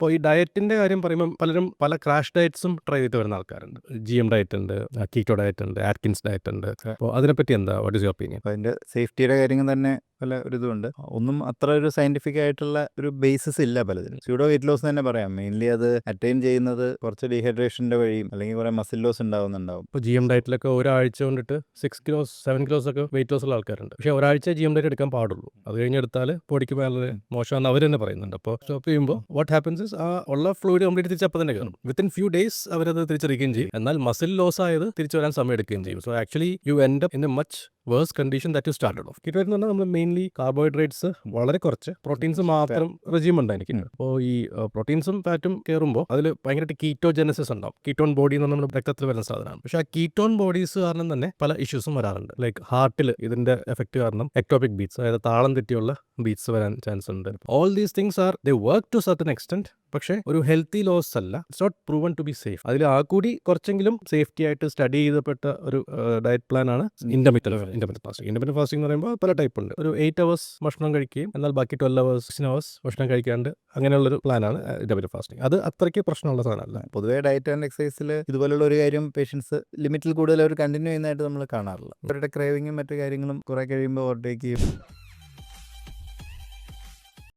അപ്പോൾ ഈ ഡയറ്റിൻ്റെ കാര്യം പറയുമ്പോൾ പലരും പല ക്രാഷ് ഡയറ്റ്സും ട്രൈ ചെയ്ത് വരുന്ന ആൾക്കാരുണ്ട്. GM ഡയറ്റ് ഉണ്ട്, കീറ്റോ ഡയറ്റ് ഉണ്ട്, ആറ്റ്കിൻസ് ഡയറ്റ് ഉണ്ട്. അപ്പോൾ അതിനെപ്പറ്റി എന്താ, വാട്ട് ഈസ് യുവർ ഒപ്പീനിയൻ? അപ്പോൾ അതിൻ്റെ സേഫ്റ്റിയുടെ കാര്യങ്ങൾ തന്നെ പല ഒരു ഇതുണ്ട്. ഒന്നും അത്ര ഒരു സയന്റിഫിക് ആയിട്ടുള്ള ഒരു ബേസിസ് ഇല്ല പലതിനും. സ്യൂഡോ വെയിറ്റ് ലോസ് തന്നെ പറയാം. മെയിൻലി അത് അറ്റൈൻ ചെയ്യുന്നത് കുറച്ച് ഡീഹൈഡ്രേഷൻ്റെ വഴിയും അല്ലെങ്കിൽ കുറേ മസിൽ ലോസ് ഉണ്ടാവുന്നുണ്ടാവും. ഇപ്പോൾ GM ഡയറ്റിലൊക്കെ ഒരാഴ്ച കൊണ്ടിട്ട് 6 കിലോസ് 7 കിലോസ് ഒക്കെ വെയിറ്റ് ലോസ് ഉള്ള ആൾക്കാരുണ്ട്. പക്ഷേ ഒരാഴ്ച GM ഡയറ്റ് എടുക്കാൻ പാടുള്ളൂ. അത് കഴിഞ്ഞെടുത്താൽ ബോഡിക്ക് വളരെ മോശമാണെന്ന് അവർ തന്നെ പറയുന്നുണ്ട്. അപ്പോൾ സ്റ്റോപ്പ് ചെയ്യുമ്പോൾ വാട്ട് ഹാപ്പൻസ് ഇസ് ആ ഉള്ള ഫ്ലൂയിഡ് കംപ്ലീറ്റ് തിരിച്ച് അപ്പം തന്നെ കയറും. വിത്തിൻ ഫ്യൂ ഡേയ്സ് അവരത് തിരിച്ചറിയുകയും ചെയ്യും. എന്നാൽ മസിൽ ലോസ് ആയത് തിരിച്ചു വരാൻ സമയം എടുക്കുകയും ചെയ്യും. So actually you end up in a much worse condition that you started off. Keto എന്ന് പറഞ്ഞാൽ നമ്മൾ മെയിൻലി കാർബോഹൈഡ്രേറ്റ്സ് വളരെ കുറച്ച്, പ്രോട്ടീൻസ് മാത്രം റെജിം ഉണ്ടായിരിക്കും. അപ്പോൾ ഈ പ്രോട്ടീൻസും ഫാറ്റും കയറുമ്പോൾ അതിൽ ഭയങ്കരമായിട്ട് കീറ്റോജെനസിസ് ഉണ്ടാവും. കീറ്റോൺ ബോഡി എന്ന് നമ്മുടെ രക്തത്തിൽ വരുന്ന സാധനമാണ്. പക്ഷേ ആ കീറ്റോൺ ബോഡീസ് കാരണം തന്നെ പല ഇഷ്യൂസും വരാറുണ്ട്. ലൈക്ക് ഹാർട്ടിൽ ഇതിന്റെ എഫക്ട് കാരണം എക്ടോപിക് ബീറ്റ്സ്, അതായത് താളം തെറ്റിയുള്ള ബീറ്റ്സ് വരാൻ ചാൻസ് ഉണ്ട്. All these things are they work to certain extent. പക്ഷേ ഒരു ഹെൽത്തി ലോസ് അല്ല. It's not proven to be safe. അതിൽ ആ കൂടി കുറച്ചെങ്കിലും സേഫ്റ്റി ആയിട്ട് സ്റ്റഡി ചെയ്തപ്പെട്ട ഒരു ഡയറ്റ് പ്ലാൻ ആണ് ഇന്റർമിറ്റന്റ് ഫാസ്റ്റിംഗ്. ഇന്റർമിറ്റന്റ് ഫാസ്റ്റിംഗ് എന്ന് പറയുമ്പോൾ പല ടൈപ്പ് ഉണ്ട്. ഒരു 8 hours ഭക്ഷണം കഴിക്കുകയും എന്നാൽ ബാക്കി 12 hours 16 hours ഭക്ഷണം കഴിക്കാണ്ട് അങ്ങനെയുള്ളൊരു പ്ലാനാണ് ഇന്റർമിറ്റന്റ് ഫാസ്റ്റിംഗ്. അത് അത്രയ്ക്ക് പ്രശ്നമുള്ള സാധനമല്ല. പൊതുവേ ഡയറ്റ് ആൻഡ് എക്സസൈസിൽ ഇതുപോലുള്ള ഒരു കാര്യം പേഷ്യൻസ് ലിമിറ്റിൽ കൂടുതൽ അവർ കണ്ടിന്യൂ ചെയ്യുന്നതായിട്ട് നമ്മൾ കാണാറില്ല. അവരുടെ ക്രേവിങ്ങും മറ്റു കാര്യങ്ങളും കുറെ കഴിയുമ്പോൾ ഓവർടേക്ക് ചെയ്യും.